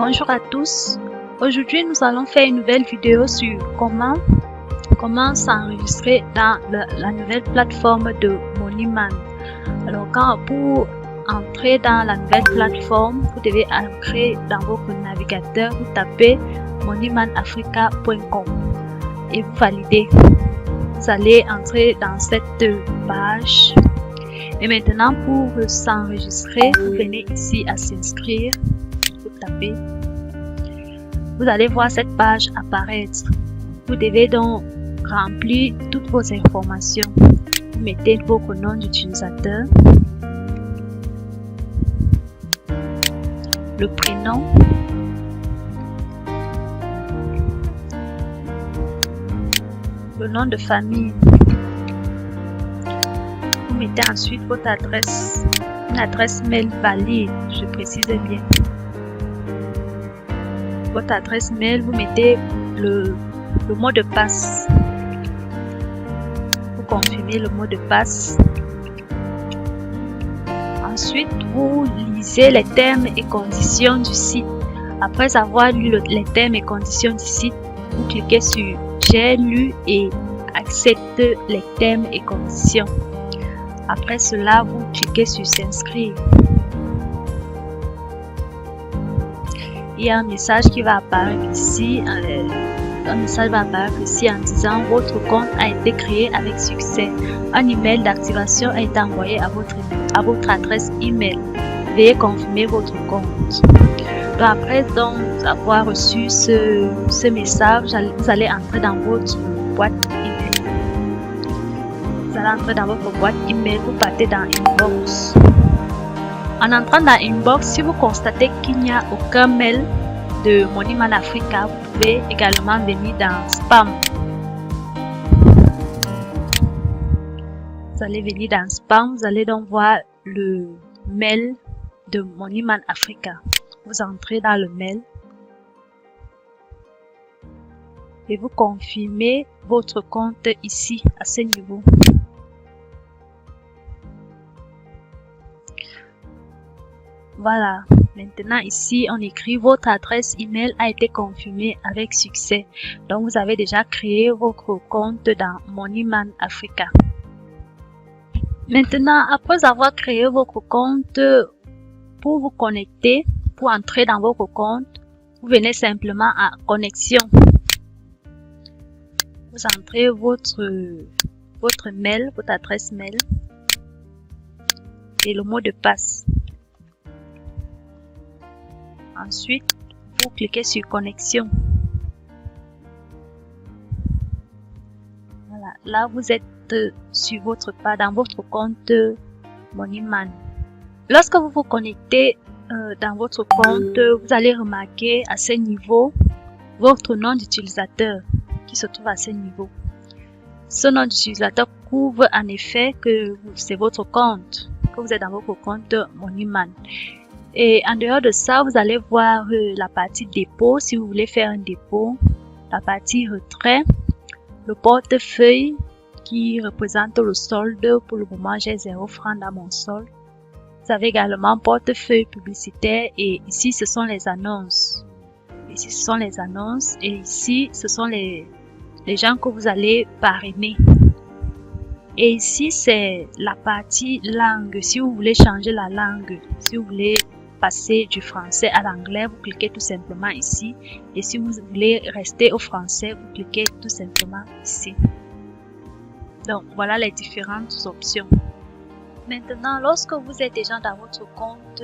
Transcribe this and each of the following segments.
Bonjour à tous. Aujourd'hui, nous allons faire une nouvelle vidéo sur comment s'enregistrer dans la nouvelle plateforme de Moneyman. Alors, pour entrer dans la nouvelle plateforme, vous devez entrer dans votre navigateur, vous tapez moneymanafrica.com et vous validez. Vous allez entrer dans cette page. Et maintenant, pour s'enregistrer, vous venez ici à s'inscrire. Vous tapez. Vous allez voir cette page apparaître. Vous devez donc remplir toutes vos informations. Vous mettez votre nom d'utilisateur, le prénom, le nom de famille. Vous mettez ensuite votre adresse, une adresse mail valide, je précise bien. Votre adresse mail, vous mettez le mot de passe. Vous confirmez le mot de passe. Ensuite, vous lisez les termes et conditions du site. Après avoir lu les termes et conditions du site, vous cliquez sur J'ai lu et accepte les termes et conditions. Après cela, vous cliquez sur S'inscrire. Il y a un message qui va apparaître ici. Un message va apparaître ici en disant votre compte a été créé avec succès. Un email d'activation a été envoyé à votre adresse email. Veuillez confirmer votre compte. Donc après avoir reçu ce message, vous allez entrer dans votre boîte email. Vous allez entrer dans votre boîte email. Vous partez dans Inbox. En entrant dans Inbox, si vous constatez qu'il n'y a aucun mail de Moneyman Africa, vous pouvez également venir dans Spam. Vous allez venir dans Spam, vous allez donc voir le mail de Moneyman Africa. Vous entrez dans le mail et vous confirmez votre compte ici, à ce niveau. Voilà, maintenant ici on écrit votre adresse email a été confirmée avec succès. Donc vous avez déjà créé votre compte dans Moneyman Africa. Maintenant, après avoir créé votre compte, pour vous connecter, pour entrer dans votre compte, vous venez simplement à connexion. Vous entrez votre mail, votre adresse mail et le mot de passe. Ensuite, vous cliquez sur connexion. Voilà, là vous êtes sur votre page, dans votre compte Moneyman. Lorsque vous vous connectez dans votre compte, vous allez remarquer à ce niveau votre nom d'utilisateur qui se trouve à ce niveau. Ce nom d'utilisateur couvre en effet que c'est votre compte, que vous êtes dans votre compte Moneyman. Et en dehors de ça, vous allez voir la partie dépôt, si vous voulez faire un dépôt, la partie retrait, le portefeuille qui représente le solde. Pour le moment, j'ai 0 francs dans mon solde. Vous avez également portefeuille publicitaire et ici, ce sont les annonces. Ici, ce sont les annonces et ici, ce sont les gens que vous allez parrainer. Et ici, c'est la partie langue. Si vous voulez changer la langue, si vous voulez passer du français à l'anglais, vous cliquez tout simplement ici. Et si vous voulez rester au français, vous cliquez tout simplement ici. Donc, voilà les différentes options. Maintenant, lorsque vous êtes déjà dans votre compte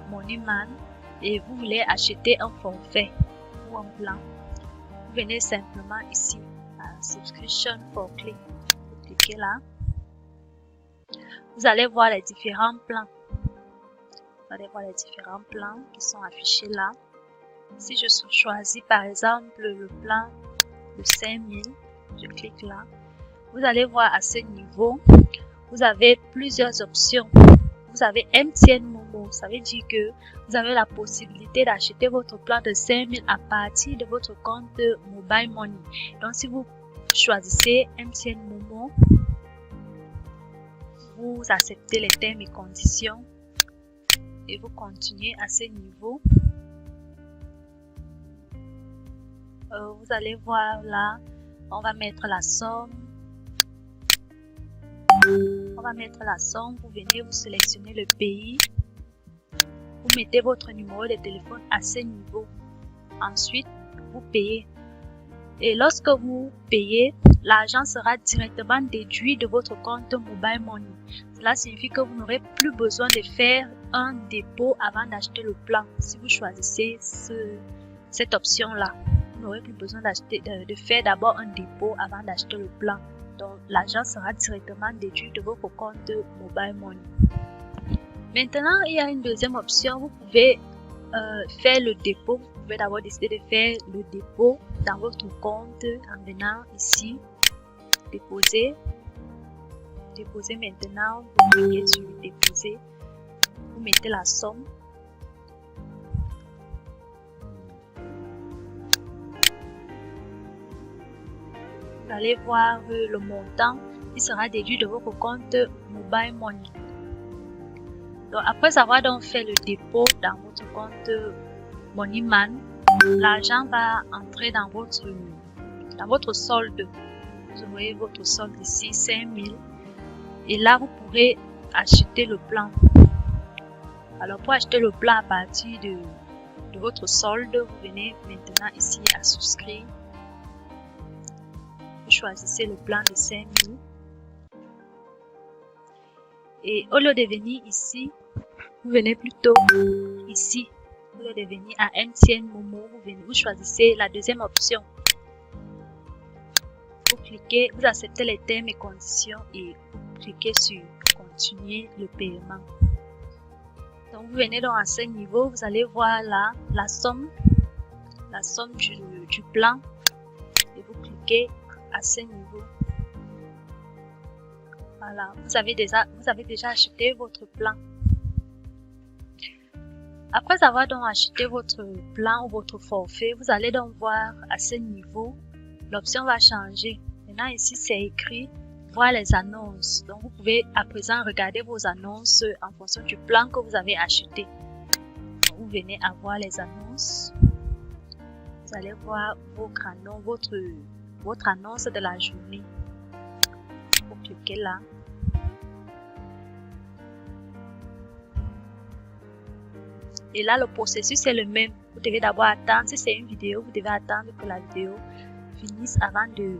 Moneyman et vous voulez acheter un forfait ou un plan, vous venez simplement ici à Subscription for Click. Vous cliquez là. Vous allez voir les différents plans. Vous allez voir les différents plans qui sont affichés là. Si je choisis par exemple le plan de 5000, je clique là. Vous allez voir à ce niveau, vous avez plusieurs options. Vous avez MTN Momo, ça veut dire que vous avez la possibilité d'acheter votre plan de 5000 à partir de votre compte Mobile Money. Donc si vous choisissez MTN Momo, vous acceptez les termes et conditions et vous continuez à ce niveau. vous allez voir là, on va mettre la somme. On va mettre la somme, vous venez, vous sélectionnez le pays. Vous mettez votre numéro de téléphone à ce niveau. Ensuite, vous payez. Et lorsque vous payez, l'argent sera directement déduit de votre compte Mobile Money. Cela signifie que vous n'aurez plus besoin de faire un dépôt avant d'acheter le plan. Si vous choisissez cette option-là, vous n'aurez plus besoin de faire d'abord un dépôt avant d'acheter le plan. Donc, l'argent sera directement déduit de votre compte Mobile Money. Maintenant, il y a une deuxième option. Vous pouvez faire le dépôt. Vous pouvez d'abord décider de faire le dépôt dans votre compte en venant ici, déposer. Déposer maintenant, vous cliquez sur déposer. Vous mettez la somme. Vous allez voir le montant qui sera déduit de votre compte Mobile Money. Donc, après avoir donc fait le dépôt dans votre compte MoneyMan, l'argent va entrer dans votre solde. Vous voyez votre solde ici, 5000. Et là, vous pourrez acheter le plan. Alors, pour acheter le plan à partir de votre solde, vous venez maintenant ici à souscrire. Vous choisissez le plan de 5000. Et au lieu de venir ici, vous venez plutôt ici. Au lieu de venir à MTN Momo, vous choisissez la deuxième option. Vous cliquez, vous acceptez les termes et conditions et vous cliquez sur continuer le paiement. Donc vous venez donc à ce niveau, vous allez voir là la somme du plan et vous cliquez à ce niveau. Voilà, vous avez déjà acheté votre plan. Après avoir donc acheté votre plan ou votre forfait, vous allez donc voir à ce niveau, l'option va changer. Maintenant ici c'est écrit voir les annonces. Donc vous pouvez à présent regarder vos annonces en fonction du plan que vous avez acheté. Donc, vous venez à voir les annonces. Vous allez voir votre annonce de la journée. Vous cliquez là. Et là, le processus est le même. Vous devez d'abord attendre, si c'est une vidéo, vous devez attendre que la vidéo finisse avant de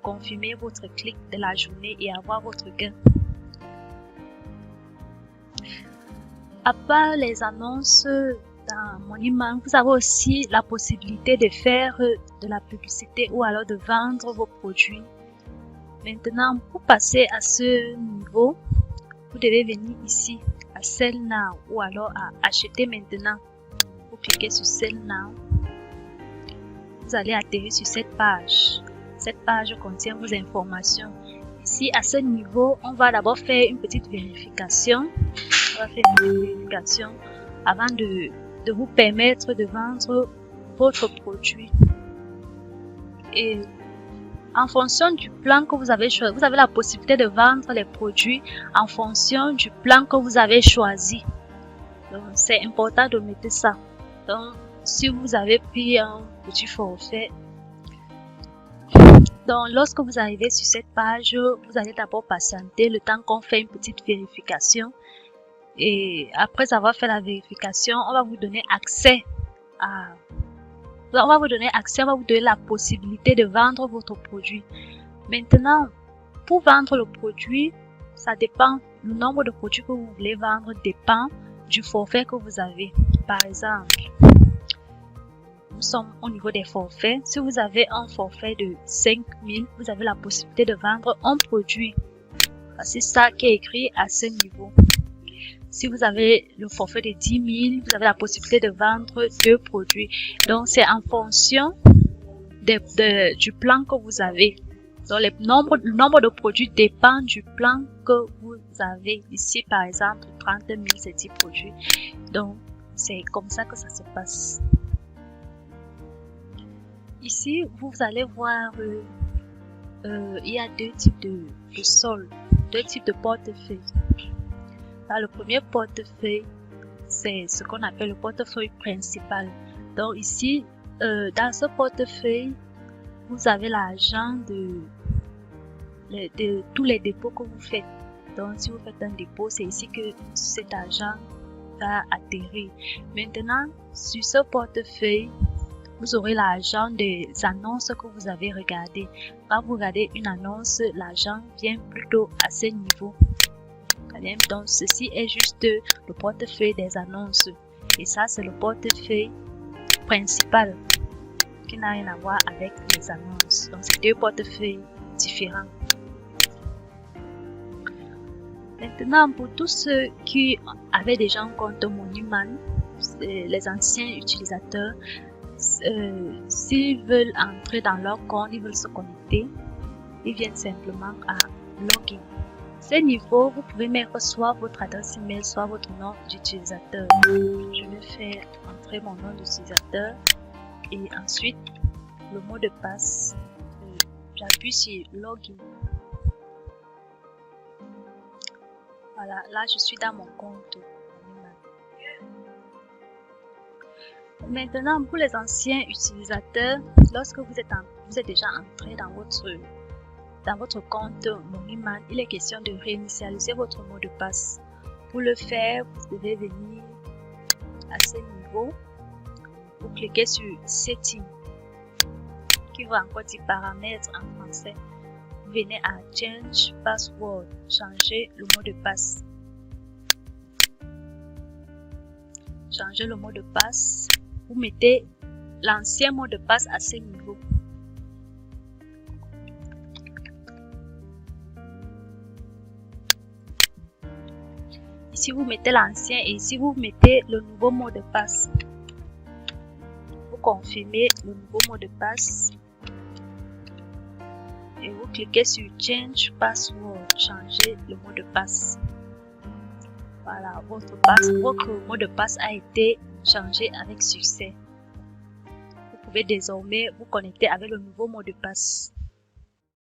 confirmer votre clic de la journée et avoir votre gain. À part les annonces dans MoneyMan, vous avez aussi la possibilité de faire de la publicité ou alors de vendre vos produits. Maintenant, pour passer à ce niveau, vous devez venir ici à Sell Now ou alors à Acheter maintenant. Vous cliquez sur Sell Now. Vous allez atterrir sur cette page. Cette page contient vos informations. Ici, à ce niveau, on va d'abord faire une petite vérification. On va faire une petite vérification avant de vous permettre de vendre votre produit. Et en fonction du plan que vous avez choisi, vous avez la possibilité de vendre les produits en fonction du plan que vous avez choisi. Donc, c'est important de mettre ça. Donc, si vous avez pris un petit forfait, donc lorsque vous arrivez sur cette page, vous allez d'abord patienter le temps qu'on fait une petite vérification. Et après avoir fait la vérification, on va vous donner accès on va vous donner la possibilité de vendre votre produit. Maintenant, pour vendre le produit, ça dépend, le nombre de produits que vous voulez vendre dépend du forfait que vous avez. Par exemple, nous sommes au niveau des forfaits. Si vous avez un forfait de 5000, vous avez la possibilité de vendre un produit. C'est ça qui est écrit à ce niveau. Si vous avez le forfait de 10 000, vous avez la possibilité de vendre 2 produits. Donc, c'est en fonction du plan que vous avez. Donc, le nombre de produits dépend du plan que vous avez. Ici, par exemple, 30 000, c'est 10 produits. Donc, c'est comme ça que ça se passe. Ici, vous allez voir, il y a 2 types de soldes, 2 types de portefeuille. Le premier portefeuille, c'est ce qu'on appelle le portefeuille principal. Donc ici, dans ce portefeuille, vous avez l'argent de tous les dépôts que vous faites. Donc, si vous faites un dépôt, c'est ici que cet argent va atterrir. Maintenant, sur ce portefeuille, vous aurez l'argent des annonces que vous avez regardées. Quand vous regardez une annonce, l'argent vient plutôt à ce niveau. Donc, ceci est juste le portefeuille des annonces. Et ça, c'est le portefeuille principal qui n'a rien à voir avec les annonces. Donc, c'est deux portefeuilles différents. Maintenant, pour tous ceux qui avaient déjà un compte Moneyman, les anciens utilisateurs, s'ils veulent entrer dans leur compte, ils veulent se connecter, ils viennent simplement à Login. Ce niveau, vous pouvez mettre soit votre adresse email, soit votre nom d'utilisateur. Je vais faire entrer mon nom d'utilisateur et ensuite le mot de passe. J'appuie sur Login. Voilà, là je suis dans mon compte. Maintenant, pour les anciens utilisateurs, lorsque vous êtes déjà entré dans votre compte Moneyman, il est question de réinitialiser votre mot de passe. Pour le faire, vous devez venir à ce niveau. Vous cliquez sur Setting, qui va encore dire paramètres en français. Vous venez à Change Password, changer le mot de passe. Changer le mot de passe. Vous mettez l'ancien mot de passe à ce niveau. Ici, vous mettez l'ancien et ici, vous mettez le nouveau mot de passe. Vous confirmez le nouveau mot de passe. Et vous cliquez sur Change Password, changer le mot de passe. Voilà, votre mot de passe a été changé avec succès. Vous pouvez désormais vous connecter avec le nouveau mot de passe.